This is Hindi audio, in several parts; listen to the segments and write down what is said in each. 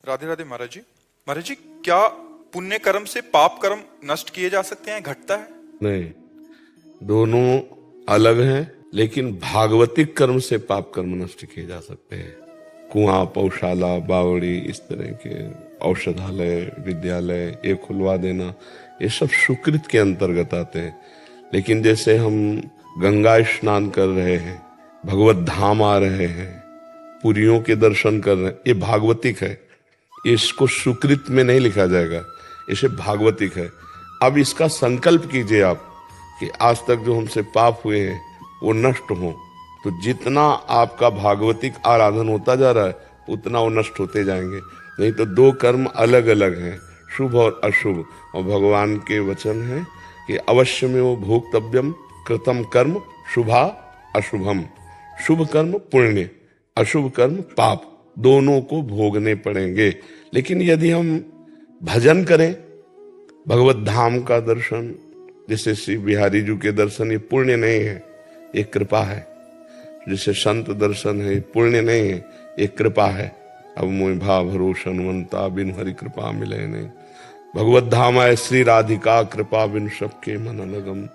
राधे राधे महाराज जी। महाराज जी, क्या पुण्य कर्म से पाप कर्म नष्ट किए जा सकते हैं, घटता है? नहीं, दोनों अलग हैं, लेकिन भागवतिक कर्म से पाप कर्म नष्ट किए जा सकते हैं। कुआं, पौशाला, बावड़ी, इस तरह के औषधालय, विद्यालय ये खुलवा देना, ये सब सुकृत के अंतर्गत आते हैं। लेकिन जैसे हम गंगा स्नान कर रहे हैं, भगवत धाम आ रहे हैं, पुरियों के दर्शन कर रहे हैं, ये भागवतिक है। इसको सुकृत में नहीं लिखा जाएगा, इसे भागवतिक है। अब इसका संकल्प कीजिए आप कि आज तक जो हमसे पाप हुए हैं वो नष्ट हो, तो जितना आपका भागवतिक आराधन होता जा रहा है उतना वो नष्ट होते जाएंगे। नहीं तो दो कर्म अलग अलग हैं, शुभ और अशुभ। और भगवान के वचन है कि अवश्य में वो भोक्तव्यम कृतम कर्म शुभा अशुभम। शुभ कर्म पुण्य, अशुभ कर्म पाप, दोनों को भोगने पड़ेंगे। लेकिन यदि हम भजन करें, भगवत धाम का दर्शन, जैसे श्री बिहारी जी के दर्शन, ये पुण्य नहीं है, ये कृपा है। जैसे संत दर्शन है, पुण्य नहीं है, ये कृपा है। अब मोह भा भरोसा हनुमंता, बिन हरि कृपा मिले नहीं। भगवत धाम आए श्री राधिका, कृपा बिन सबके मन लगम।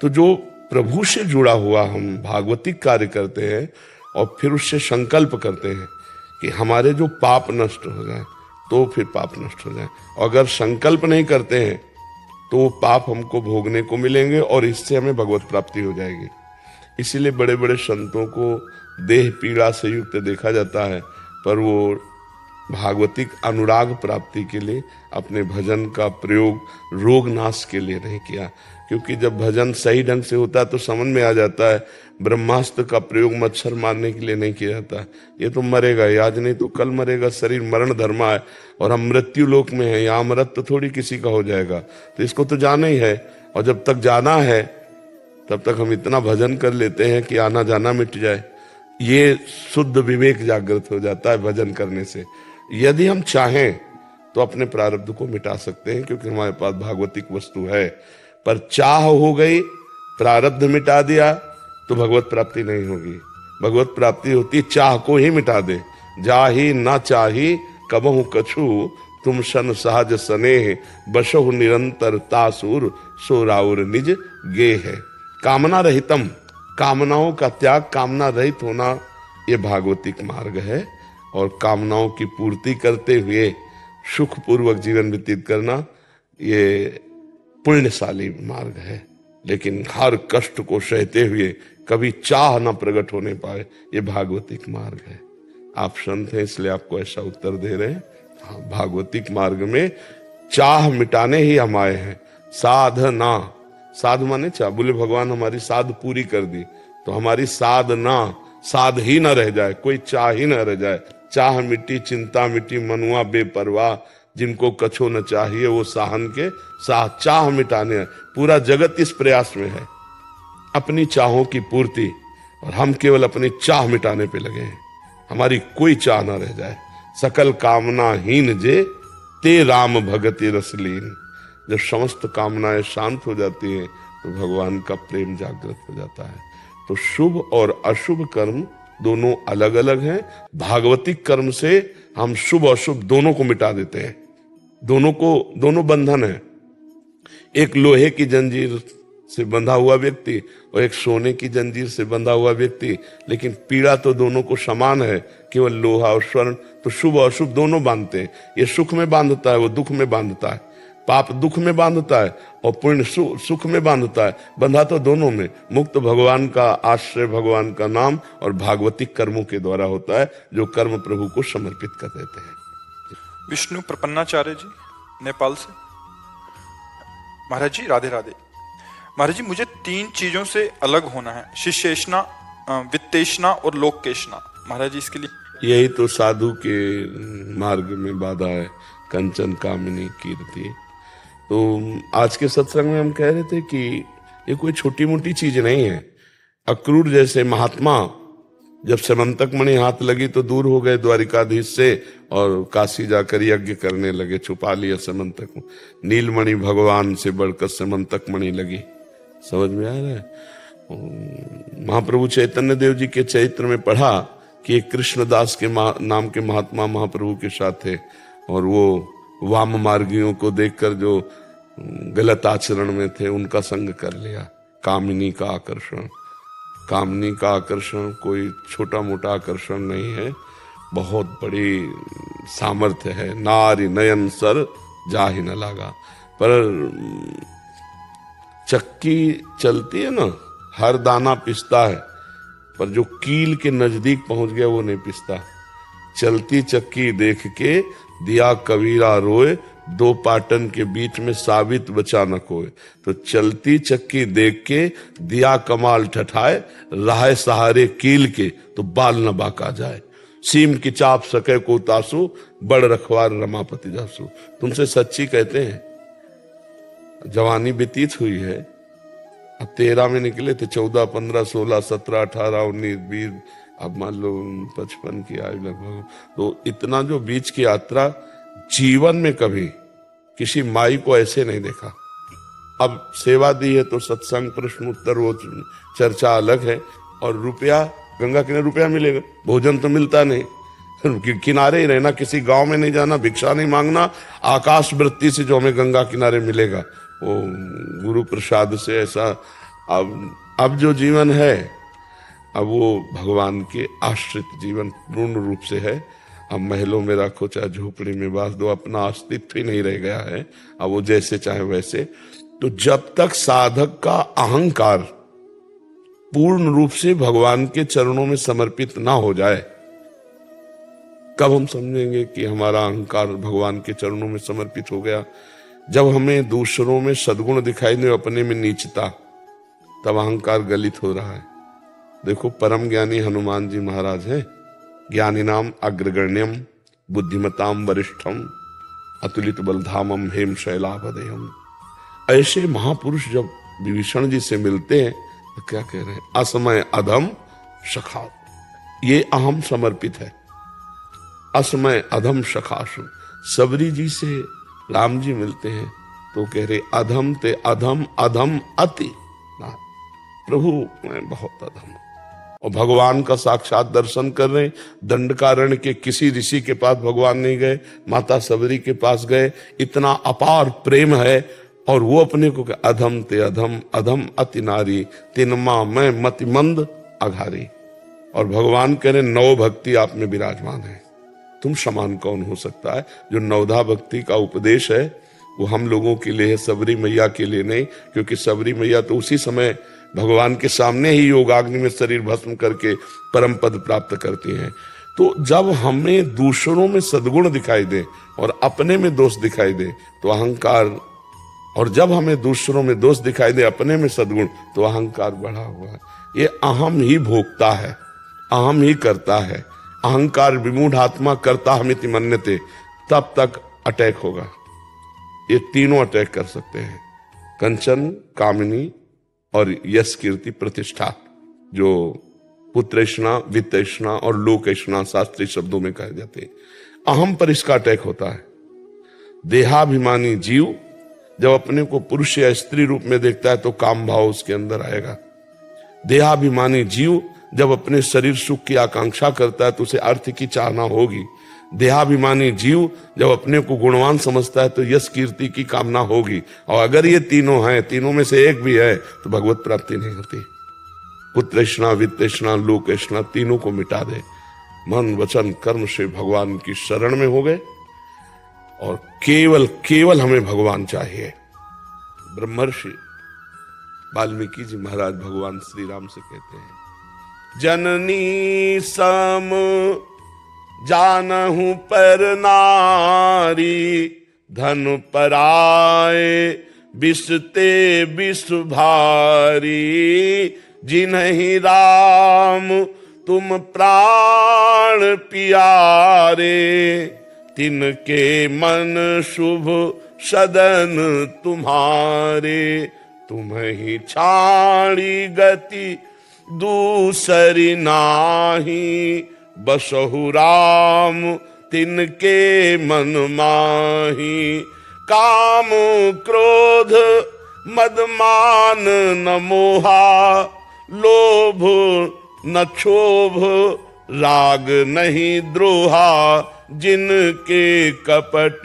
तो जो प्रभु से जुड़ा हुआ हम भागवतिक कार्य करते हैं और फिर उससे संकल्प करते हैं कि हमारे जो पाप नष्ट हो जाए, तो फिर पाप नष्ट हो जाए। और अगर संकल्प नहीं करते हैं तो वो पाप हमको भोगने को मिलेंगे और इससे हमें भगवत प्राप्ति हो जाएगी। इसीलिए बड़े बड़े संतों को देह पीड़ा से युक्त देखा जाता है, पर वो भागवतिक अनुराग प्राप्ति के लिए अपने भजन का प्रयोग रोग नाश के लिए नहीं किया। क्योंकि जब भजन सही ढंग से होता है तो समझ में आ जाता है, ब्रह्मास्त्र का प्रयोग मच्छर मारने के लिए नहीं किया जाता। ये तो मरेगा ही, आज नहीं तो कल मरेगा, शरीर मरण धर्मा है और हम मृत्यु लोक में है, यहाँ अमृत तो थोड़ी किसी का हो जाएगा। तो इसको तो जाना ही है, और जब तक जाना है तब तक हम इतना भजन कर लेते हैं कि आना जाना मिट जाए। ये शुद्ध विवेक जागृत हो जाता है भजन करने से। यदि हम चाहें तो अपने प्रारब्ध को मिटा सकते हैं, क्योंकि हमारे पास भागवतिक वस्तु है। पर चाह हो गई, प्रारब्ध मिटा दिया, तो भगवत प्राप्ति नहीं होगी। भगवत प्राप्ति होती चाह को ही मिटा दे। जाही ना चाही कबहु कछु, तुम सन सहज स्नेह, बसहु निरंतर तासुर, सो राउर निज गे है। कामना रहितम, कामनाओं का त्याग, कामना रहित होना, ये भागवतिक मार्ग है। और कामनाओं की पूर्ति करते हुए सुखपूर्वक जीवन व्यतीत करना, ये पुण्यशाली मार्ग है। लेकिन हर कष्ट को सहते हुए कभी चाह न प्रकट होने पाए, ये भागवतिक मार्ग है। आप संत हैं इसलिए आपको ऐसा उत्तर दे रहे हैं। हाँ, भागवतिक मार्ग में चाह मिटाने ही हम आए हैं। साधना, साध माने चाह, बोले भगवान हमारी साध पूरी कर दी, तो हमारी साधना, साध ही न रह जाए, कोई चाह ही न रह जाए। चाह मिट्टी, चिंता मिट्टी, मनुआ बेपरवाह, जिनको कछो न चाहिए वो साहन के साह। चाह मिटाने पूरा जगत इस प्रयास में है, अपनी चाहों की पूर्ति, और हम केवल अपनी चाह मिटाने पे लगे हैं। हमारी कोई चाह ना रह जाए। सकल कामना हीन जे, ते राम भगति रसलीन। जब समस्त कामनाएं शांत हो जाती हैं तो भगवान का प्रेम जागृत हो जाता है। तो शुभ और अशुभ कर्म दोनों अलग अलग हैं। भागवतिक कर्म से हम शुभ और शुभ दोनों को मिटा देते हैं। दोनों बंधन है। एक लोहे की जंजीर से बंधा हुआ व्यक्ति और एक सोने की जंजीर से बंधा हुआ व्यक्ति, लेकिन पीड़ा तो दोनों को समान है, केवल लोहा और स्वर्ण। तो शुभ और शुभ दोनों बांधते हैं। ये सुख में बांधता है, वो दुख में बांधता है। पाप दुख में बांधता है और पुण्य सुख में बांधता है। बंधा तो दोनों में। मुक्त भगवान का आश्रय, भगवान का नाम और भागवतिक कर्मों के द्वारा होता है, जो कर्म प्रभु को समर्पित कर देते हैं। विष्णु प्रपन्नाचार्य जी, नेपाल से। महाराज जी राधे राधे। महाराज जी, मुझे 3 चीजों से अलग होना है, शिष्येषणा, वित्तेषणा और लोकेषणा। महाराज जी इसके लिए। यही तो साधु के मार्ग में बाधा है, कंचन कामिनी कीर्ति। तो आज के सत्संग में हम कह रहे थे कि ये कोई छोटी मोटी चीज नहीं है। अक्रूर जैसे महात्मा जब समंतक मणि हाथ लगी तो दूर हो गए द्वारिकाधीश से और काशी जाकर यज्ञ करने लगे, छुपा लिया समंतक। नीलमणि भगवान से बढ़कर समंतक मणि लगी। समझ में आ रहा है? महाप्रभु चैतन्य देव जी के चरित्र में पढ़ा कि एक कृष्णदास के नाम के महात्मा महाप्रभु के साथ थे। और वो वाम मार्गियों को देखकर जो गलत आचरण में थे उनका संग कर लिया। कामिनी का आकर्षण, कामनी का आकर्षण कोई छोटा मोटा आकर्षण नहीं है, बहुत बड़ी सामर्थ्य है। नारी नयन सर जाहि न लागा। पर चक्की चलती है ना, हर दाना पिसता है, पर जो कील के नजदीक पहुंच गया वो नहीं पिसता। चलती चक्की देख के दिया कबीरा रोए, दो पाटन के बीच में साबित बचा न कोई। तो चलती चक्की देख के दिया कमाल ठठाए, राह सहारे कील के तो बाल न बाका जाए। सीम की चाप सके को तासु, बड़ रखवार रमापति जासु। तुमसे सच्ची कहते हैं, जवानी व्यतीत हुई है, अब 13 में निकले थे, 14, 15, 16, 17, 18, 19, 20, अब मान लो 55 की आयु लगभग। तो इतना जो बीच की यात्रा, जीवन में कभी किसी माई को ऐसे नहीं देखा। अब सेवा दी है तो सत्संग, प्रश्न उत्तर, वो चर्चा अलग है। और रुपया, गंगा किनारे रुपया मिलेगा, भोजन तो मिलता नहीं, किनारे ही रहना, किसी गांव में नहीं जाना, भिक्षा नहीं मांगना, आकाश वृत्ति से जो हमें गंगा किनारे मिलेगा वो गुरु प्रसाद से। ऐसा अब जो जीवन है, अब वो भगवान के आश्रित जीवन पूर्ण रूप से है। अब महलों में रखो चाहे झोपड़ी में बांध दो, अपना अस्तित्व ही नहीं रह गया है। अब वो जैसे चाहे वैसे। तो जब तक साधक का अहंकार पूर्ण रूप से भगवान के चरणों में समर्पित ना हो जाए, कब हम समझेंगे कि हमारा अहंकार भगवान के चरणों में समर्पित हो गया? जब हमें दूसरों में सद्गुण दिखाई दे, अपने में नीचता, तब अहंकार गलित हो रहा है। देखो, परम ज्ञानी हनुमान जी महाराज हैं, ज्ञानी नाम अग्रगण्यम बुद्धिमताम वरिष्ठम अतुलित बलधामम हेम शैलाभदेयम। ऐसे महापुरुष जब विभीषण जी से मिलते हैं तो क्या कह रहे हैं? असमय अधम सखा, ये अहम समर्पित है। असमय अधम सखासु। सबरी जी से राम जी मिलते हैं तो कह रहे अधम ते अधम, अधम अति ना, प्रभु मैं बहुत अधम। और भगवान का साक्षात दर्शन कर रहे हैं। दंडकारण्य के किसी ऋषि के पास भगवान नहीं गए, माता सबरी के पास गए। इतना अपार प्रेम है। और वो अपने को अधम ते अधम, अधम अति नारी, तिनमा मैं मतिमंद अघारी। और भगवान कह रहे नव भक्ति आप में विराजमान है, तुम समान कौन हो सकता है? जो नवधा भक्ति का उपदेश है वो हम लोगों के लिए है, सबरी मैया के लिए नहीं। क्योंकि सबरी मैया तो उसी समय भगवान के सामने ही योगाग्नि में शरीर भस्म करके परम पद प्राप्त करती हैं। तो जब हमें दूसरों में सद्गुण दिखाई दे और अपने में दोष दिखाई दे तो अहंकार, और जब हमें दूसरों में दोष दिखाई दे, अपने में सद्गुण, तो अहंकार बढ़ा हुआ है। ये अहम ही भोगता है, अहम ही करता है। अहंकार विमूढ़ आत्मा करता हमिति मन्यते, तब तक अटैक होगा। ये तीनों अटैक कर सकते हैं, कंचन, कामिनी और यश, कीर्ति, प्रतिष्ठा, जो पुत्रेष्णा, वित्तेष्णा और लोकेष्णा शास्त्रीय शब्दों में कहे जाते हैं। अहम पर इसका अटैक होता है। देहाभिमानी जीव जब अपने को पुरुष या स्त्री रूप में देखता है तो काम भाव उसके अंदर आएगा। देहाभिमानी जीव जब अपने शरीर सुख की आकांक्षा करता है तो उसे अर्थ की चाहना होगी। देहाभिमानी जीव जब अपने को गुणवान समझता है तो यश, कीर्ति की कामना होगी। और अगर ये तीनों हैं, तीनों में से एक भी है, तो भगवत प्राप्ति नहीं होती। पुत्रेष्णा, वित्तेष्णा, लोकेष्णा, तीनों को मिटा दे। मन वचन कर्म से भगवान की शरण में हो गए और केवल केवल हमें भगवान चाहिए। ब्रह्मर्षि वाल्मीकि जी महाराज भगवान श्री राम से कहते हैं, जननी सम जानहु पर नारी, धन पराए बिसते बिस भारी। जिन्हि राम तुम प्राण पियारे, तिनके मन शुभ सदन तुम्हारे। तुम्हि छाड़ी गति दूसरी नाही, बसहु राम तिनके मन माही। काम क्रोध मद मान न मोहा, लोभ न क्षोभ राग नहीं द्रोहा। जिनके कपट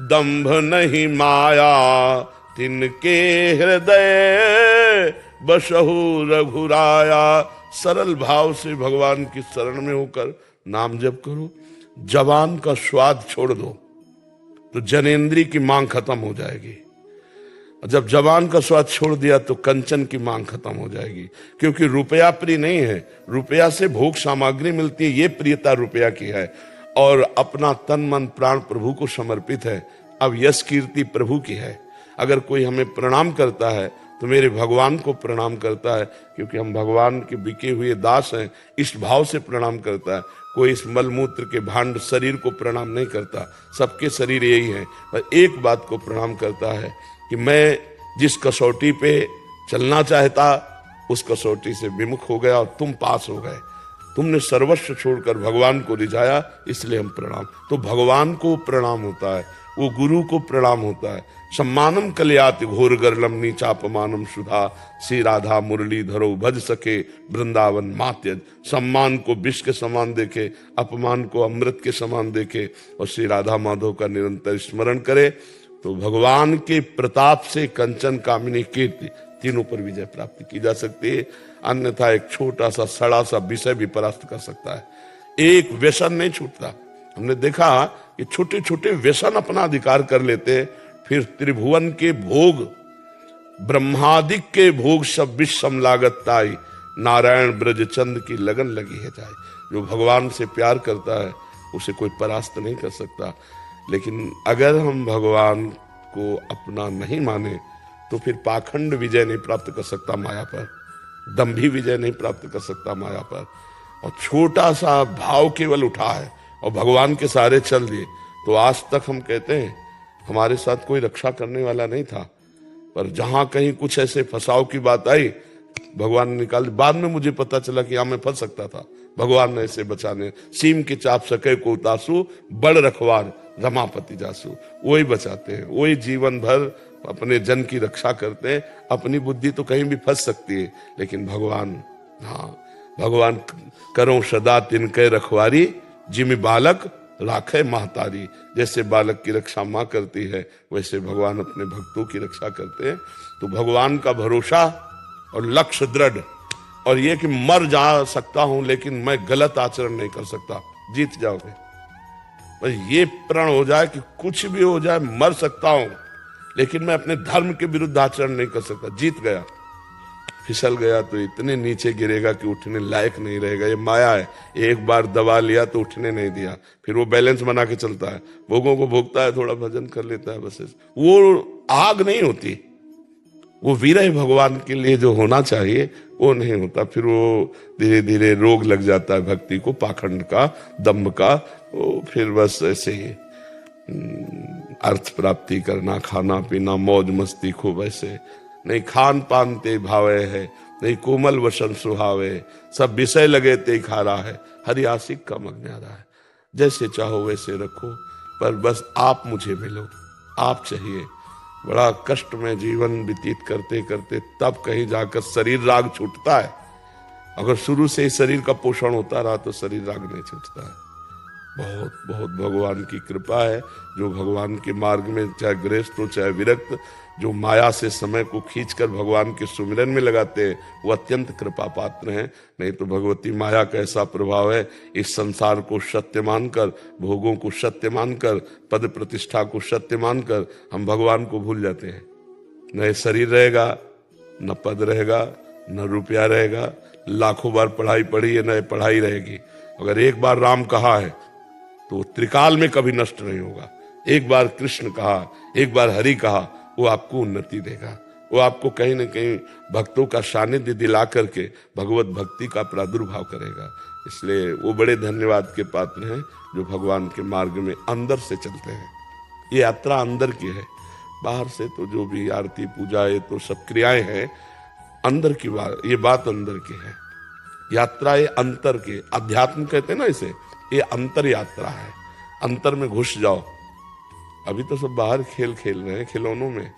दंभ नहीं माया, तिनके हृदय बसहु रघुराया। सरल भाव से भगवान की शरण में होकर नाम जप करो। जबान का स्वाद छोड़ दो तो जनेंद्री की मांग खत्म हो जाएगी। जब जबान का स्वाद छोड़ दिया तो कंचन की मांग खत्म हो जाएगी, क्योंकि रुपया प्रिय नहीं है। रुपया से भोग सामग्री मिलती है, ये प्रियता रुपया की है, और अपना तन मन प्राण प्रभु को समर्पित है। अब यश कीर्ति प्रभु की है। अगर कोई हमें प्रणाम करता है तो मेरे भगवान को प्रणाम करता है, क्योंकि हम भगवान के बिके हुए दास हैं, इस भाव से प्रणाम करता है। कोई इस मलमूत्र के भांड शरीर को प्रणाम नहीं करता, सबके शरीर यही है, पर एक बात को प्रणाम करता है कि मैं जिस कसौटी पे चलना चाहता उस कसौटी से विमुख हो गया और तुम पास हो गए। तुमने सर्वस्व छोड़कर भगवान को रिझाया, इसलिए हम प्रणाम। तो भगवान को प्रणाम होता है, वो गुरु को प्रणाम होता है। सम्मानम कल्याति घोर गर्लम नीचापमानम सुधा, श्री राधा मुरली धरो भज सके वृंदावन मात्यज। सम्मान को विष के समान देखे, अपमान को अमृत के समान देखे और श्री राधा माधव का निरंतर स्मरण करे तो भगवान के प्रताप से कंचन कामिनी कीर्ति तीनों पर विजय प्राप्त की जा सकती है। अन्यथा एक छोटा सा सड़ा सा विषय भी परास्त कर सकता है। एक व्यसन नहीं छूटता। हमने देखा कि छोटे छोटे व्यसन अपना अधिकार कर लेते हैं, फिर त्रिभुवन के भोग ब्रह्मादिक के भोग सब विषम लागत ताई, नारायण ब्रजचंद की लगन लगी है जाए। जो भगवान से प्यार करता है उसे कोई परास्त नहीं कर सकता। लेकिन अगर हम भगवान को अपना नहीं माने तो फिर पाखंड विजय नहीं प्राप्त कर सकता माया पर, दंभी विजय नहीं प्राप्त कर सकता माया पर। और छोटा सा भाव केवल उठा है और भगवान के सहारे चल दिए तो आज तक हम कहते हैं हमारे साथ कोई रक्षा करने वाला नहीं था, पर जहां कहीं कुछ ऐसे फंसाव की बात आई भगवान ने निकाल। बाद में मुझे पता चला कि मैं फंस सकता था, भगवान ने ऐसे बचाने। सीम के चाप सके को उतासू, बड़ रखवार रमापति जासू। वही बचाते हैं, वही जीवन भर अपने जन की रक्षा करते हैं। अपनी बुद्धि तो कहीं भी फंस सकती है, लेकिन भगवान, हाँ भगवान करो सदा तिनके रखवारी, जिमि बालक राखे महतारी। जैसे बालक की रक्षा माँ करती है वैसे भगवान अपने भक्तों की रक्षा करते हैं। तो भगवान का भरोसा और लक्ष्य दृढ़, और ये कि मर जा सकता हूं लेकिन मैं गलत आचरण नहीं कर सकता, जीत जाओगे। बस ये प्रण हो जाए कि कुछ भी हो जाए मर सकता हूं लेकिन मैं अपने धर्म के विरुद्ध आचरण नहीं कर सकता, जीत गया। फिसल गया तो इतने नीचे गिरेगा कि उठने लायक नहीं रहेगा। ये माया है, एक बार दबा लिया तो उठने नहीं दिया, फिर वो बैलेंस बना के चलता है, भोगों को भोगता है, थोड़ा भजन कर लेता है, बस वो आग नहीं होती। वो विरह भगवान के लिए जो होना चाहिए वो नहीं होता। फिर वो धीरे धीरे रोग लग जाता है भक्ति को, पाखंड का, दम्भ का। वो फिर बस ऐसे ही अर्थ प्राप्ति करना, खाना पीना, मौज मस्ती खूब ऐसे नहीं, खान पान ते भावे है, नहीं कोमल वसन सुहावे, सब विषय लगे ते खारा है, हरि आशिक का मग्नारा है। जैसे चाहो वैसे रखो, पर बस आप मुझे मिलो, आप चाहिए। बड़ा कष्ट में जीवन व्यतीत करते करते तब कहीं जाकर शरीर राग छूटता है। अगर शुरू से ही शरीर का पोषण होता रहा तो शरीर राग नहीं छूटता है। बहुत बहुत भगवान की कृपा है। जो भगवान के मार्ग में चाहे गृहस्थ हो चाहे विरक्त, जो माया से समय को खींचकर भगवान के सुमिरन में लगाते हैं वो अत्यंत कृपा पात्र हैं। नहीं तो भगवती माया का ऐसा प्रभाव है, इस संसार को सत्य मानकर, भोगों को सत्य मानकर, पद प्रतिष्ठा को सत्य मानकर हम भगवान को भूल जाते हैं। न शरीर रहेगा, न पद रहेगा, न रुपया रहेगा, लाखों बार पढ़ाई पढ़ी है, न पढ़ाई रहेगी। अगर एक बार राम कहा है तो त्रिकाल में कभी नष्ट नहीं होगा। एक बार कृष्ण कहा, एक बार हरि कहा, वो आपको उन्नति देगा। वो आपको कहीं न कहीं भक्तों का सानिध्य दिला करके भगवत भक्ति का प्रादुर्भाव करेगा। इसलिए वो बड़े धन्यवाद के पात्र हैं जो भगवान के मार्ग में अंदर से चलते हैं। ये यात्रा अंदर की है, बाहर से तो जो भी आरती पूजा ये तो सब क्रियाएं हैं, अंदर की बात, ये बात अंदर की है। यात्रा ये अंतर के, अध्यात्म कहते हैं ना इसे, ये अंतर यात्रा है। अंतर में घुस जाओ। अभी तो सब बाहर खेल खेल रहे हैं, खिलौनों में।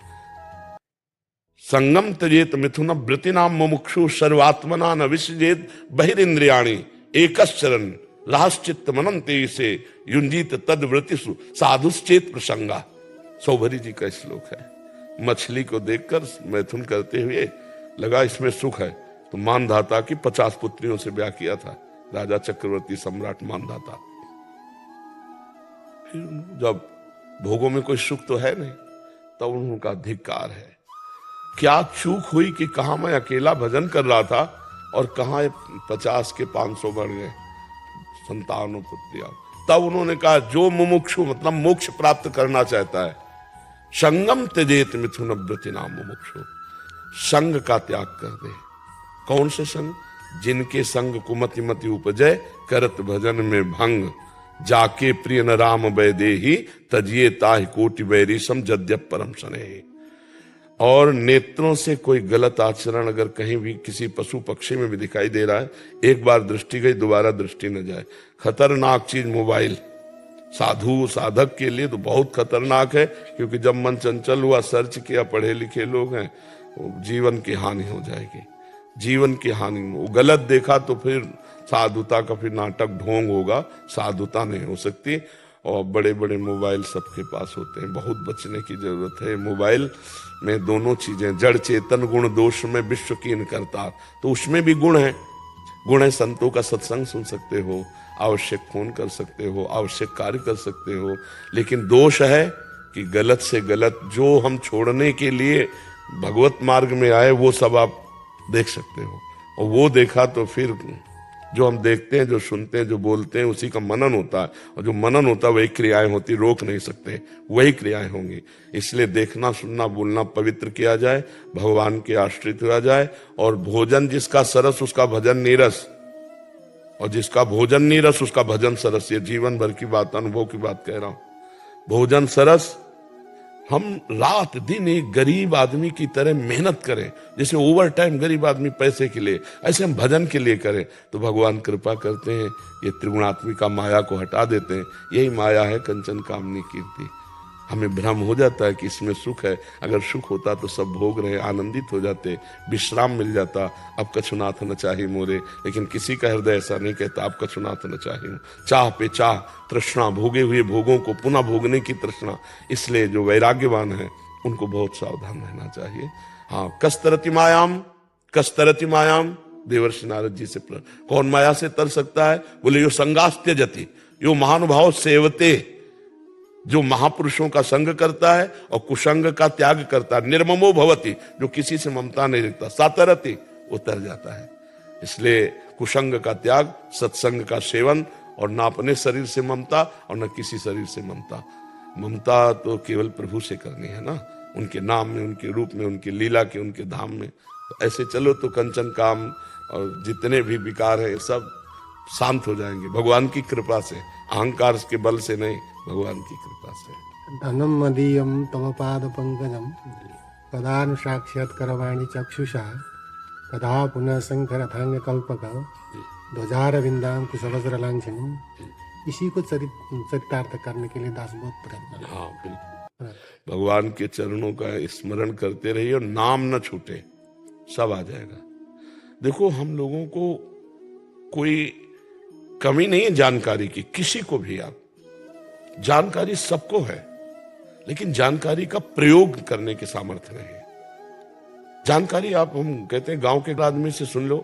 संगम त्यजेत मिथुन वृत्ति नाम मुमुक्षु सर्वात्मना न विसृजेत बहिरिंद्रियाणि एकश्चरण राश्चित्त मनंते से युंजित तद्व्रतिषु साधुश्चेत प्रसंगा। सौभरी जी का श्लोक है। मछली को देखकर मैथुन करते हुए लगा इसमें सुख है, तो मानधाता की 50 पुत्रियों से ब्याह किया था, राजा चक्रवर्ती सम्राट मानधाता। जब भोगों में कोई सुख तो है नहीं, तब उनका धिक्कार है। क्या चूक हुई कि कहां मैं अकेला भजन कर रहा था और कहां 50 के 500 बढ़ गए संतानों पुत्रियां। तब उन्होंने कहा जो मुमुक्षु मतलब मोक्ष प्राप्त करना चाहता है, संगम त्यजेत मिथुन व्रति नाम मुमुक्षु, संग का त्याग कर दे। कौन से संग? जिनके संग कुमति मति उपजय, करत भजन में भंग, जाके प्रिय न राम वैदेही, तजिए ताहि कोटि वैरिसम जद्यप परम स्नेही। और नेत्रों से कोई गलत आचरण अगर कहीं भी किसी पशु पक्षी में भी दिखाई दे रहा है, एक बार दृष्टि गई दोबारा दृष्टि न जाए। खतरनाक चीज मोबाइल साधु साधक के लिए तो बहुत खतरनाक है, क्योंकि जब मन चंचल हुआ, सर्च किया, पढ़े लिखे लोग हैं, जीवन की हानि हो जाएगी, जीवन की हानि। वो गलत देखा तो फिर साधुता का फिर नाटक ढोंग होगा, साधुता नहीं हो सकती। और बड़े बड़े मोबाइल सबके पास होते हैं, बहुत बचने की जरूरत है। मोबाइल में दोनों चीजें, जड़ चेतन गुण दोष में विश्व कीन करता, तो उसमें भी गुण है। गुण है संतों का सत्संग सुन सकते हो, आवश्यक फोन कर सकते हो, आवश्यक कार्य कर सकते हो। लेकिन दोष है कि गलत से गलत जो हम छोड़ने के लिए भगवत मार्ग में आए वो सब आप देख सकते हो। और वो देखा तो फिर जो हम देखते हैं, जो सुनते हैं, जो बोलते हैं, उसी का मनन होता है। और जो मनन होता है वही क्रियाएं होती, रोक नहीं सकते, वही क्रियाएं होंगी। इसलिए देखना सुनना बोलना पवित्र किया जाए, भगवान के आश्रित हुआ जाए। और भोजन जिसका सरस उसका भजन नीरस, और जिसका भोजन नीरस उसका भजन सरस। ये जीवन भर की बात, अनुभव की बात कह रहा हूं। भोजन सरस, हम रात दिन एक गरीब आदमी की तरह मेहनत करें, जैसे ओवर टाइम गरीब आदमी पैसे के लिए, ऐसे हम भजन के लिए करें तो भगवान कृपा करते हैं, ये त्रिगुणात्मिका माया को हटा देते हैं। यही माया है कंचन कामनी कीर्ति। हमें भ्रम हो जाता है कि इसमें सुख है, अगर सुख होता तो सब भोग रहे, आनंदित हो जाते, विश्राम मिल जाता। अब कछुनाथ न चाही मोरे, लेकिन किसी का हृदय ऐसा नहीं कहता अब कछुनाथ न चाही। चाह पे चाह, तृष्णा, भोगे हुए भोगों को पुनः भोगने की तृष्णा। इसलिए जो वैराग्यवान है उनको बहुत सावधान रहना चाहिए। हाँ, कस्तरति मायाम, देवर्षि नारद जी से कौन माया से तर सकता है? बोले यो संगास्त्य जति, यो महानुभाव सेवते, जो महापुरुषों का संग करता है और कुसंग का त्याग करता है। निर्ममो भवति, जो किसी से ममता नहीं रखता। सातरति, उतर जाता है। इसलिए कुसंग का त्याग, सत्संग का सेवन, और ना अपने शरीर से ममता और न किसी शरीर से ममता। ममता तो केवल प्रभु से करनी है ना, उनके नाम में, उनके रूप में, उनकी लीला के, उनके धाम में। तो ऐसे चलो तो कंचन काम और जितने भी विकार है सब शांत हो जाएंगे भगवान की कृपा से, अहंकार के बल से नहीं, भगवान की कृपा से। धनम मदीयम तव पाद पंकजम, कदा नु साक्षात् करवाणी चक्षुषा, कदा पुनः शंकर थांग कल्पक, ध्वजारविंदाम कुशवज्र लांछनम। इसी को चरितार्थ करने के लिए दास बहुत प्रयत्न। हाँ बिल्कुल, भगवान के चरणों का स्मरण करते रहिए और नाम न छूटे, सब आ जाएगा। देखो हम लोगों को कोई कमी नहीं है जानकारी की, किसी को भी आप, जानकारी सबको है, लेकिन जानकारी का प्रयोग करने के सामर्थ्य नहीं है। जानकारी आप, हम कहते हैं गांव के आदमी से सुन लो,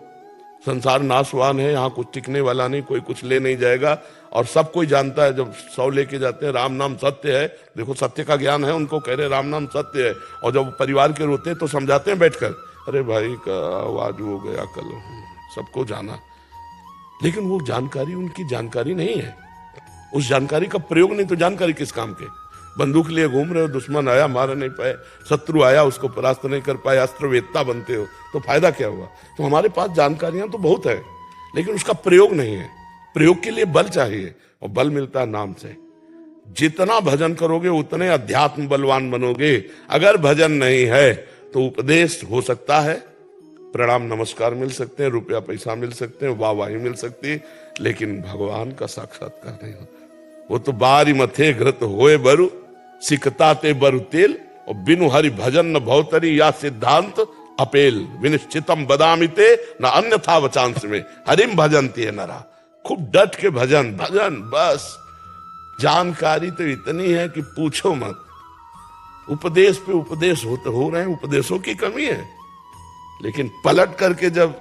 संसार नाशवान है, यहाँ कुछ टिकने वाला नहीं, कोई कुछ ले नहीं जाएगा, और सब कोई जानता है। जब 100 लेके जाते हैं, राम नाम सत्य है, देखो सत्य का ज्ञान है उनको, कह रहे राम नाम सत्य है। और जब परिवार के रोते हैं तो समझाते हैं बैठकर, अरे भाई का आवाज हो गया कल, सबको जाना। लेकिन वो जानकारी उनकी जानकारी नहीं है, उस जानकारी का प्रयोग नहीं, तो जानकारी किस काम के? बंदूक लिए घूम रहे हो, दुश्मन आया मार नहीं पाए, शत्रु आया उसको परास्त नहीं कर पाए, अस्त्र वेत्ता बनते हो, तो फायदा क्या हुआ? तो हमारे पास जानकारियां तो बहुत है, लेकिन उसका प्रयोग नहीं है। प्रयोग के लिए बल चाहिए, और बल मिलता है नाम से। जितना भजन करोगे उतने अध्यात्म बलवान बनोगे। अगर भजन नहीं है तो उपदेश हो सकता है, प्रणाम नमस्कार मिल सकते हैं, रुपया पैसा मिल सकते हैं, वाहवाही मिल सकती है, लेकिन भगवान का साक्षात्कार नहीं होता। वो तो बारी मथे घृत होए बरु, सिकता ते बरु तेल, और बिनु हरि भजन न भवतरी या सिद्धांत अपेल। विनिश्चितम बदामिते न अन्यथा वचांस में, हरिम भजनती है नरा। खूब डट के भजन भजन, बस जानकारी तो इतनी है कि पूछो मत। उपदेश पे उपदेश हो रहे हैं, उपदेशों की कमी है, लेकिन पलट करके जब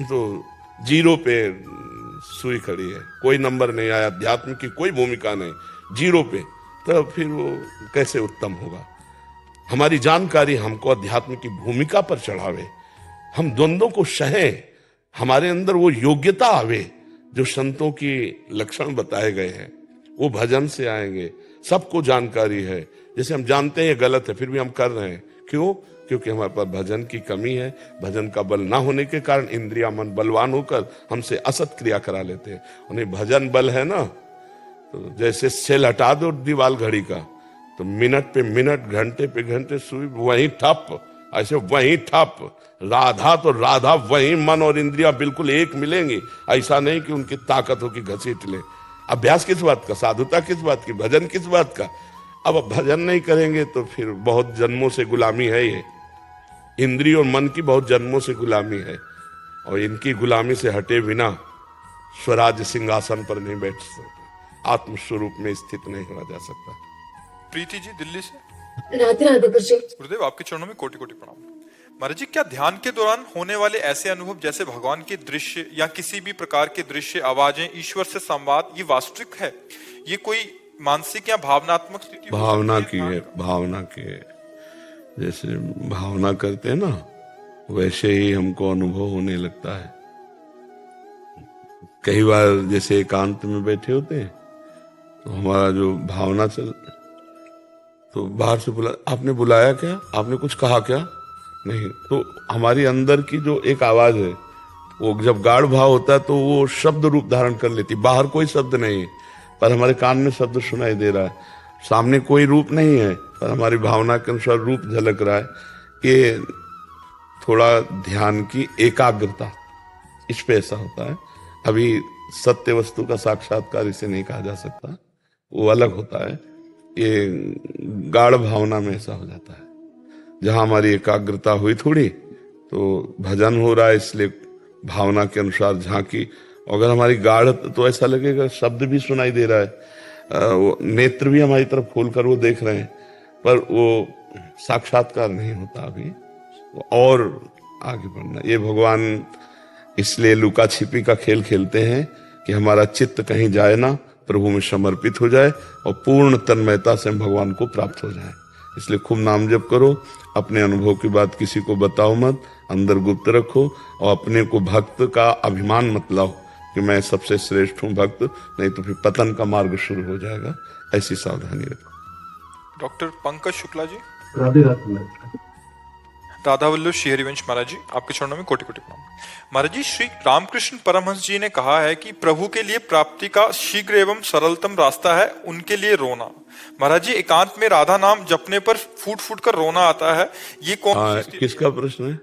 तो जीरो पे सुई खड़ी है, कोई नंबर नहीं आया, अध्यात्म की कोई भूमिका नहीं, जीरो पे, तो फिर वो कैसे उत्तम होगा। हमारी जानकारी हमको अध्यात्म की भूमिका पर चढ़ावे, हम द्वंद्वों को सहें, हमारे अंदर वो योग्यता आवे जो संतों की लक्षण बताए गए हैं, वो भजन से आएंगे। सबको जानकारी है, जैसे हम जानते हैं ये गलत है फिर भी हम कर रहे हैं, क्यों? क्योंकि हमारे पास भजन की कमी है। भजन का बल ना होने के कारण इंद्रिया मन बलवान होकर हमसे असत क्रिया करा लेते हैं। उन्हें भजन बल है ना, तो जैसे सेल हटा दो दीवार घड़ी का, तो मिनट पे मिनट, घंटे पे घंटे सुई वहीं ठप, ऐसे वहीं ठप। राधा तो राधा, वहीं मन और इंद्रिया बिल्कुल एक मिलेंगी। ऐसा नहीं कि उनकी ताकत हो कि घसीट ले। अभ्यास किस बात का, साधुता किस बात की, भजन किस बात का। अब भजन नहीं करेंगे तो फिर बहुत जन्मों से गुलामी है ये, इंद्रिय और मन की बहुत जन्मों से गुलामी है, और इनकी गुलामी से हटे बिना स्वराज सिंहासन पर नहीं बैठ सकते, आत्मस्वरूप में स्थित नहीं होना जा सकता। प्रीति जी दिल्ली से। राधे राधे गुरुजी। गुरुदेव आपके चरणों में कोटि कोटि प्रणाम। महाराज जी, क्या ध्यान के दौरान होने वाले ऐसे अनुभव जैसे भगवान के दृश्य या किसी भी प्रकार के दृश्य, आवाजें, ईश्वर से संवाद, ये वास्तविक है? ये कोई मानसिक या भावनात्मक स्थिति? भावना की है, भावना की है। जैसे भावना करते हैं ना, वैसे ही हमको अनुभव होने लगता है। कई बार जैसे एकांत में बैठे होते हैं तो हमारा जो भावना चल, तो बाहर से बुला, आपने बुलाया क्या, आपने कुछ कहा क्या, नहीं, तो हमारी अंदर की जो एक आवाज है वो जब गाढ़ भाव होता है तो वो शब्द रूप धारण कर लेती। बाहर कोई शब्द नहीं है पर हमारे कान में शब्द सुनाई दे रहा है, सामने कोई रूप नहीं है पर हमारी भावना के अनुसार रूप झलक रहा है। ये थोड़ा ध्यान की एकाग्रता, इस पे ऐसा होता है। अभी सत्य वस्तु का साक्षात्कार इसे नहीं कहा जा सकता, वो अलग होता है। ये गाढ़ भावना में ऐसा हो जाता है, जहां हमारी एकाग्रता हुई थोड़ी तो भजन हो रहा है, इसलिए भावना के अनुसार झांकी। अगर हमारी गाढ़ तो ऐसा लगेगा शब्द भी सुनाई दे रहा है, वो नेत्र भी हमारी तरफ खोलकर वो देख रहे हैं, पर वो साक्षात्कार नहीं होता अभी, और आगे बढ़ना। ये भगवान इसलिए लुका छिपी का खेल खेलते हैं कि हमारा चित्त कहीं जाए ना, प्रभु में समर्पित हो जाए और पूर्ण तन्मयता से हम भगवान को प्राप्त हो जाए। इसलिए खूब नाम जप करो, अपने अनुभव की बात किसी को बताओ मत, अंदर गुप्त रखो, और अपने को भक्त का अभिमान मत लाओ कि मैं सबसे श्रेष्ठ हूं भक्त, नहीं तो फिर पतन का मार्ग शुरू हो जाएगा। ऐसी सावधानी रखो। डॉक्टर पंकज शुक्ला जी। राधे राधे। राधा वल्लभ श्री हरिवंश महाराज जी, आपके चरणों में कोटि कोटि प्रणाम। महाराज जी, श्री रामकृष्ण परमहंस जी ने कहा है कि प्रभु के लिए प्राप्ति का शीघ्र एवं सरलतम रास्ता है उनके लिए रोना। महाराज जी, एकांत में राधा नाम जपने पर फूट फूट कर रोना आता है, ये कौन सी किसका प्रश्न है?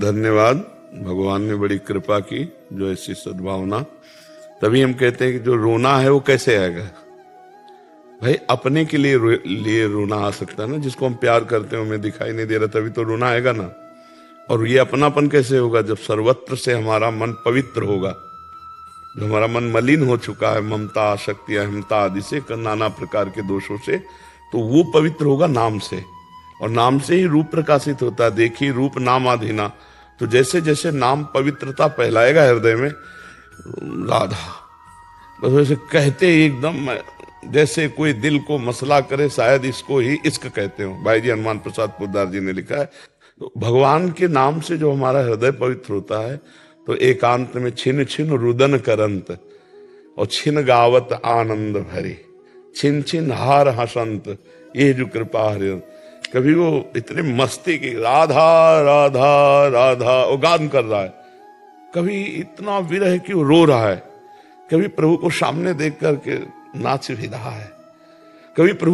धन्यवाद, भगवान ने बड़ी कृपा की जो ऐसी सद्भावना। तभी हम कहते हैं कि जो रोना है वो कैसे आएगा भाई, अपने के लिए रोना आ सकता है ना। जिसको हम प्यार करते हैं हमें दिखाई नहीं दे रहा, तभी तो रोना आएगा ना। और ये अपनापन कैसे होगा? जब सर्वत्र से हमारा मन पवित्र होगा। जो हमारा मन मलिन हो चुका है ममता, आसक्ति, अहमता आदि से, नाना प्रकार के दोषों से, तो वो पवित्र होगा नाम से, और नाम से ही रूप प्रकाशित होता है। देखिए रूप नाम आधीना, तो जैसे जैसे नाम पवित्रता फैलाएगा हृदय में, राधा बस वैसे कहते ही एकदम जैसे कोई दिल को मसला करे, शायद इसको ही इश्क कहते हो। भाई जी हनुमान प्रसाद पोद्दार जी ने लिखा है। तो भगवान के नाम से जो हमारा हृदय पवित्र होता है, तो एकांत में छिन छिन रुदन करंत और छिन गावत आनंद भरी, छिन छिन हार हसंत, ये जो कृपा हरि। कभी वो इतने मस्ती की राधा राधा राधा वो गान कर रहा है, कभी इतना विरह कि वो रो रहा है, कभी प्रभु को सामने देख करके नाच भी रहा है, कभी प्रभु